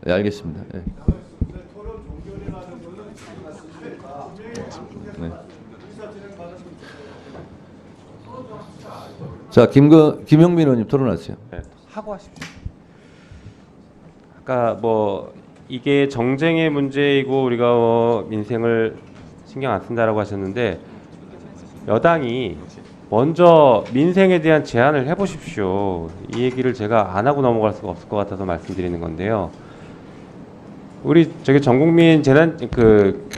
네, 알겠습니다. 네. 네. 자, 김영민 의원님 토론하세요. 네, 하고 하십시오. 아까 뭐 이게 정쟁의 문제이고 우리가 민생을 신경 안 쓴다라고 하셨는데 여당이 먼저 민생에 대한 제안을 해보십시오. 이 얘기를 제가 안 하고 넘어갈 수가 없을 것 같아서 말씀드리는 건데요. 우리 저기 전국민 재난 그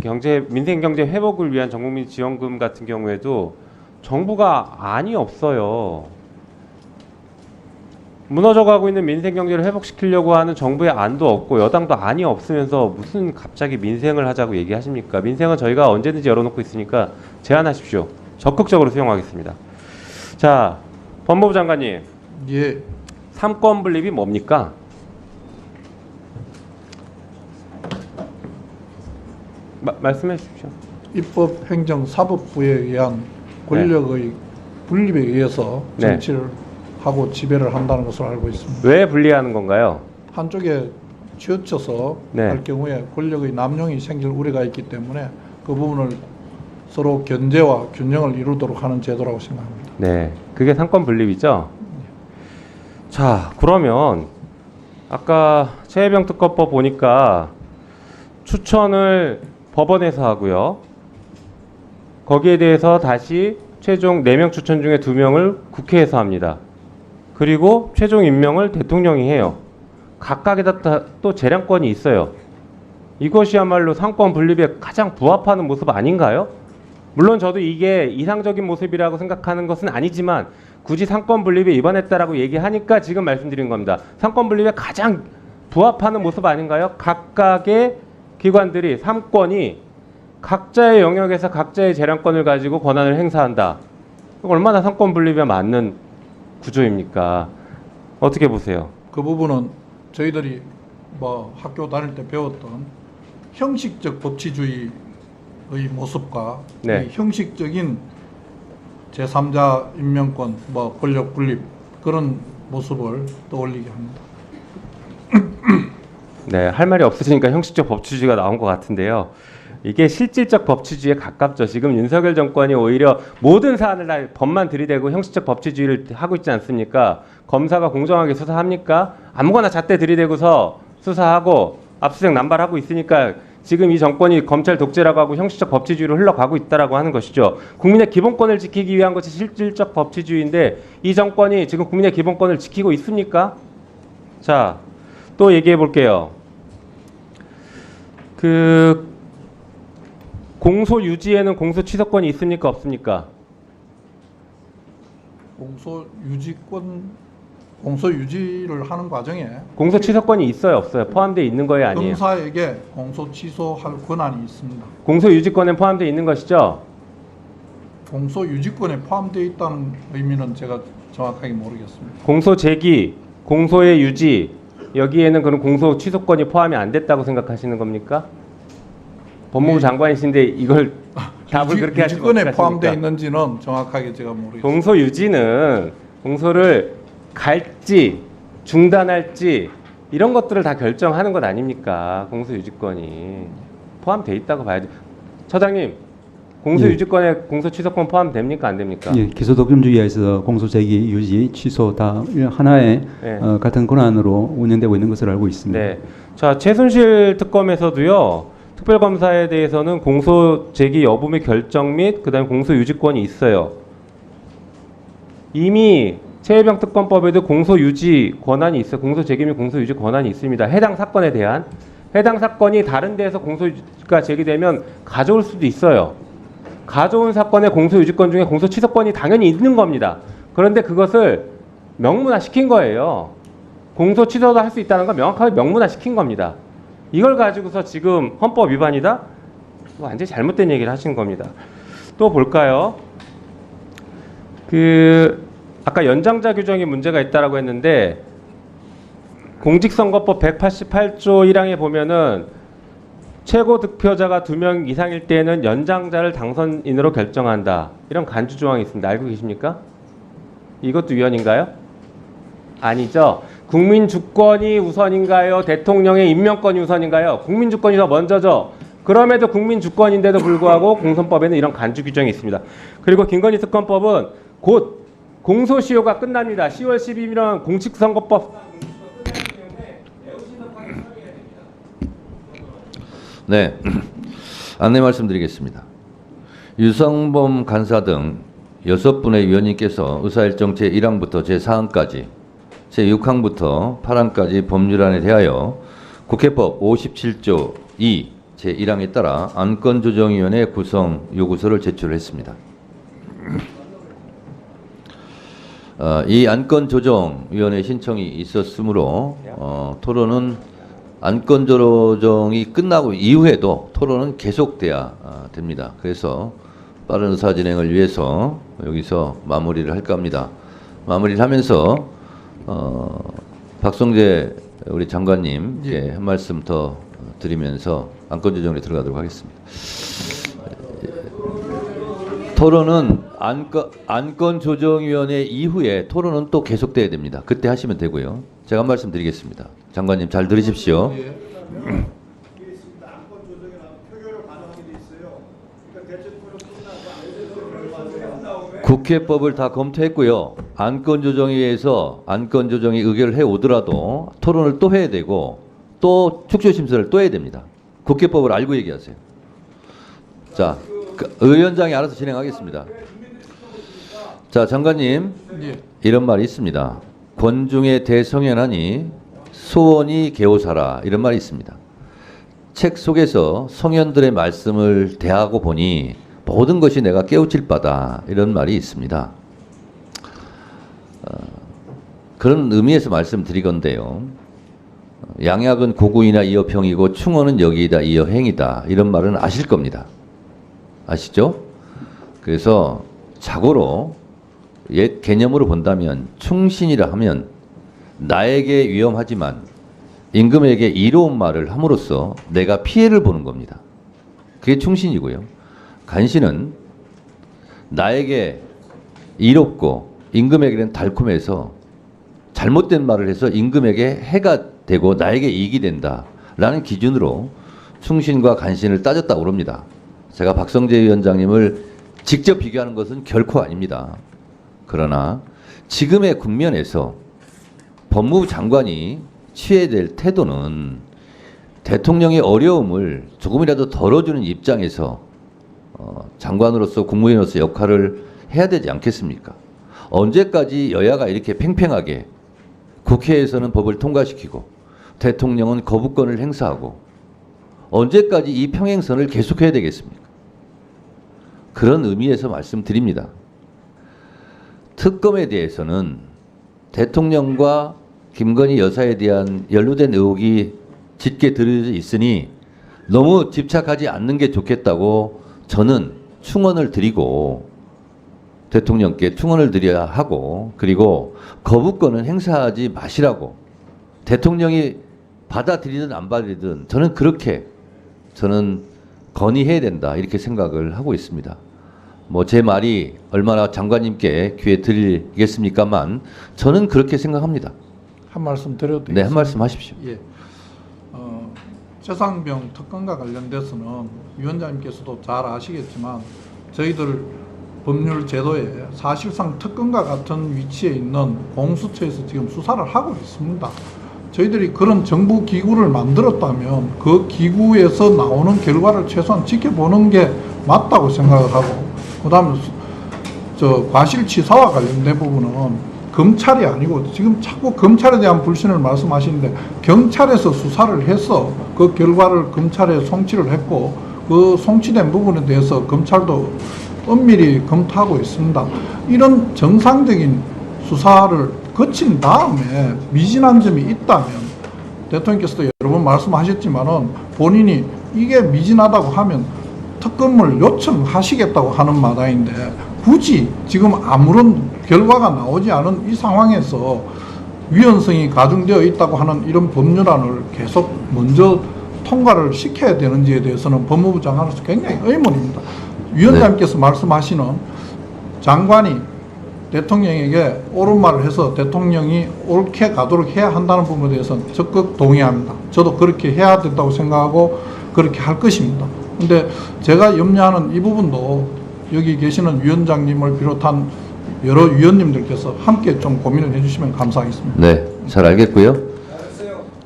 경제 민생 경제 회복을 위한 전국민 지원금 같은 경우에도 정부가 안이 없어요. 무너져가고 있는 민생 경제를 회복시키려고 하는 정부의 안도 없고 여당도 안이 없으면서 무슨 갑자기 민생을 하자고 얘기하십니까? 민생은 저희가 언제든지 열어놓고 있으니까 제안하십시오. 적극적으로 수용하겠습니다. 자, 법무부 장관님. 예. 삼권 분립이 뭡니까? 말씀해 주십시오. 입법, 행정, 사법부에 의한 권력의 분립에 의해서 네. 정치를 하고 지배를 한다는 것으로 알고 있습니다. 왜 분리하는 건가요? 한쪽에 치우쳐서 네. 할 경우에 권력의 남용이 생길 우려가 있기 때문에 그 부분을 서로 견제와 균형을 이루도록 하는 제도라고 생각합니다. 네, 그게 삼권 분립이죠. 자, 그러면 아까 최혜병 특검법 보니까 추천을 법원에서 하고요. 거기에 대해서 다시 최종 4명 추천 중에 2명을 국회에서 합니다. 그리고 최종 임명을 대통령이 해요. 각각에다 또 재량권이 있어요. 이것이야말로 삼권 분립에 가장 부합하는 모습 아닌가요? 물론 저도 이게 이상적인 모습이라고 생각하는 것은 아니지만 굳이 삼권 분립에 위반했다라고 얘기하니까 지금 말씀드린 겁니다. 삼권 분립에 가장 부합하는 모습 아닌가요? 각각의 기관들이 삼권이 각자의 영역에서 각자의 재량권을 가지고 권한을 행사한다. 얼마나 삼권 분립에 맞는 구조입니까? 어떻게 보세요? 그 부분은 저희들이 뭐 학교 다닐 때 배웠던 형식적 법치주의의 모습과 네. 이 형식적인 제3자 임명권, 뭐 권력 분립 그런 모습을 떠올리게 합니다. 네, 할 말이 없으시니까 형식적 법치주의가 나온 것 같은데요. 이게 실질적 법치주의에 가깝죠. 지금 윤석열 정권이 오히려 모든 사안을 다 법만 들이대고 형식적 법치주의를 하고 있지 않습니까? 검사가 공정하게 수사합니까? 아무거나 잣대 들이대고서 수사하고 압수수색 남발하고 있으니까 지금 이 정권이 검찰 독재라고 하고 형식적 법치주의로 흘러가고 있다라고 하는 것이죠. 국민의 기본권을 지키기 위한 것이 실질적 법치주의인데 이 정권이 지금 국민의 기본권을 지키고 있습니까? 자, 또 얘기해 볼게요. 공소 유지에는 공소 취소권이 있습니까? 없습니까? 공소 유지를 하는 과정에 공소 취소권이 있어요, 없어요? 포함되어 있는 거예요, 아니에요? 검사에게 공소 취소할 권한이 있습니다. 공소 유지권에 포함되어 있는 것이죠? 공소 유지권에 포함되어 있다는 의미는 제가 정확하게 모르겠습니다. 공소 제기, 공소의 유지 여기에는 그런 공소 취소권이 포함이 안 됐다고 생각하시는 겁니까? 법무부 장관이신데 이걸 답을 그렇게 하시면 유지권에 어떡하십니까? 포함되어 있는지는 정확하게 제가 모르겠습니다. 공소 유지는 공소를 갈지 중단할지 이런 것들을 다 결정하는 것 아닙니까? 공소 유지권이 포함되어 있다고 봐야죠. 처장님, 공소 예. 유지권에 공소 취소권 포함됩니까? 안 됩니까? 예, 기소독점주의하에서 공소제기, 유지, 취소 다 하나의 네. 같은 권한으로 운영되고 있는 것으로 알고 있습니다. 네. 자, 최순실 특검에서도요. 특별검사에 대해서는 공소 제기 여부 및 결정 및 그다음에 공소 유지권이 있어요. 이미 최혜병 특검법에도 공소 유지 권한이 있어요. 공소 제기 및 공소 유지 권한이 있습니다. 해당 사건에 대한 해당 사건이 다른 데에서 공소가 제기되면 가져올 수도 있어요. 가져온 사건의 공소 유지권 중에 공소 취소권이 당연히 있는 겁니다. 그런데 그것을 명문화 시킨 거예요. 공소 취소도 할 수 있다는 건 명확하게 명문화 시킨 겁니다. 이걸 가지고서 지금 헌법 위반이다? 완전히 잘못된 얘기를 하신 겁니다. 또 볼까요? 아까 연장자 규정이 문제가 있다라고 했는데 공직선거법 188조 1항에 보면은 최고 득표자가 2명 이상일 때는 연장자를 당선인으로 결정한다. 이런 간주 조항이 있습니다. 알고 계십니까? 이것도 위헌인가요? 아니죠. 국민 주권이 우선인가요? 대통령의 임명권이 우선인가요? 국민 주권이 더 먼저죠. 그럼에도 국민 주권인데도 불구하고 공선법에는 이런 간주 규정이 있습니다. 그리고 김건희 특검법은 곧 공소시효가 끝납니다. 10월 12일은 공직선거법. 네, 안내 말씀드리겠습니다. 유성범 간사 등 6분의 위원님께서 의사일정 제1항부터 제4항까지 제6항부터 8항까지 법률안에 대하여 국회법 57조 2 제1항에 따라 안건조정위원회 구성 요구서를 제출했습니다. 이 안건조정위원회 신청이 있었으므로 토론은 안건조정이 끝나고 이후에도 토론은 계속돼야 됩니다. 그래서 빠른 의사 진행을 위해서 여기서 마무리를 할까 합니다. 마무리를 하면서 박성재 우리 장관님께 한 말씀 더 드리면서 안건조정에 들어가도록 하겠습니다. 토론은 안건조정위원회 이후에 토론은 또 계속돼야 됩니다. 그때 하시면 되고요. 제가 한 말씀 드리겠습니다. 장관님 잘 들으십시오. 국회법을 다 검토했고요. 안건조정위에서 안건조정이 의결을 해오더라도 토론을 또 해야 되고 또 축소심사를 또 해야 됩니다. 국회법을 알고 얘기하세요. 자, 의원장이 알아서 진행하겠습니다. 자, 장관님, 이런 말이 있습니다. 권중의 대성현하니 소원이 개오사라, 이런 말이 있습니다. 책 속에서 성현들의 말씀을 대하고 보니 모든 것이 내가 깨우칠 바다, 이런 말이 있습니다. 그런 의미에서 말씀드리건데요. 양약은 고구이나 이어평이고 충언은 여기이다 이어행이다, 이런 말은 아실 겁니다. 아시죠? 그래서 자고로 옛 개념으로 본다면 충신이라 하면 나에게 위험하지만 임금에게 이로운 말을 함으로써 내가 피해를 보는 겁니다. 그게 충신이고요. 간신은 나에게 이롭고 임금에게는 달콤해서 잘못된 말을 해서 임금에게 해가 되고 나에게 이익이 된다라는 기준으로 충신과 간신을 따졌다고 그럽니다. 제가 박성재 위원장님을 직접 비교하는 것은 결코 아닙니다. 그러나 지금의 국면에서 법무부 장관이 취해야 될 태도는 대통령의 어려움을 조금이라도 덜어주는 입장에서 장관으로서 국무위원으로서 역할을 해야 되지 않겠습니까? 언제까지 여야가 이렇게 팽팽하게 국회에서는 법을 통과시키고 대통령은 거부권을 행사하고 언제까지 이 평행선을 계속해야 되겠습니까? 그런 의미에서 말씀드립니다. 특검에 대해서는 대통령과 김건희 여사에 대한 연루된 의혹이 짙게 들여져 있으니 너무 집착하지 않는 게 좋겠다고 저는 충언을 드리고 대통령께 충언을 드려야 하고 그리고 거부권은 행사하지 마시라고 대통령이 받아들이든 안 받아들이든 저는 그렇게 건의해야 된다 이렇게 생각을 하고 있습니다. 뭐 제 말이 얼마나 장관님께 귀에 들리겠습니까만 저는 그렇게 생각합니다. 한 말씀 드려도 되겠습니까? 네, 한 말씀 하십시오. 예. 최상병 특검과 관련돼서는 위원장님께서도 잘 아시겠지만 저희들 법률 제도에 사실상 특검과 같은 위치에 있는 공수처에서 지금 수사를 하고 있습니다. 저희들이 그런 정부 기구를 만들었다면 그 기구에서 나오는 결과를 최소한 지켜보는 게 맞다고 생각을 하고 그다음에 과실치사와 관련된 부분은 검찰이 아니고 지금 자꾸 검찰에 대한 불신을 말씀하시는데 경찰에서 수사를 해서 그 결과를 검찰에 송치를 했고 그 송치된 부분에 대해서 검찰도 엄밀히 검토하고 있습니다. 이런 정상적인 수사를 거친 다음에 미진한 점이 있다면 대통령께서도 여러 번 말씀하셨지만은 본인이 이게 미진하다고 하면 특검을 요청하시겠다고 하는 마당인데 굳이 지금 아무런 결과가 나오지 않은 이 상황에서 위헌성이 가중되어 있다고 하는 이런 법률안을 계속 먼저 통과를 시켜야 되는지에 대해서는 법무부 장관으로서 굉장히 의문입니다. 위원장님께서 말씀하시는 장관이 대통령에게 옳은 말을 해서 대통령이 옳게 가도록 해야 한다는 부분에 대해서는 적극 동의합니다. 저도 그렇게 해야 된다고 생각하고 그렇게 할 것입니다. 근데 제가 염려하는 이 부분도 여기 계시는 위원장님을 비롯한 여러 위원님들께서 함께 좀 고민을 해주시면 감사하겠습니다. 네, 잘 알겠고요.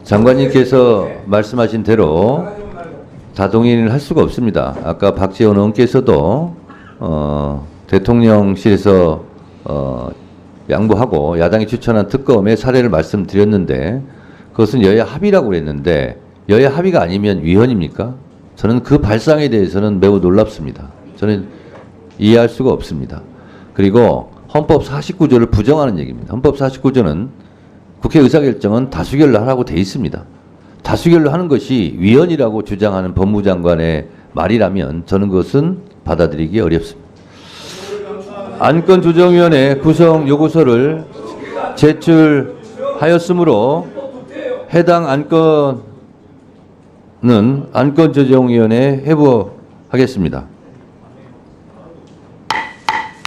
장관님께서 말씀하신 대로 다동의를 할 수가 없습니다. 아까 박지원 의원께서도 대통령실에서 양보하고 야당이 추천한 특검의 사례를 말씀드렸는데 그것은 여야 합의라고 그랬는데 여야 합의가 아니면 위헌입니까? 저는 그 발상에 대해서는 매우 놀랍습니다. 저는 이해할 수가 없습니다. 그리고 헌법 49조를 부정하는 얘기입니다. 헌법 49조는 국회 의사결정은 다수결로 하라고 돼 있습니다. 다수결로 하는 것이 위헌이라고 주장하는 법무장관의 말이라면 저는 그것은 받아들이기 어렵습니다. 안건조정위원회 구성 요구서를 제출하였으므로 해당 안건은 안건조정위원회에 회부하겠습니다.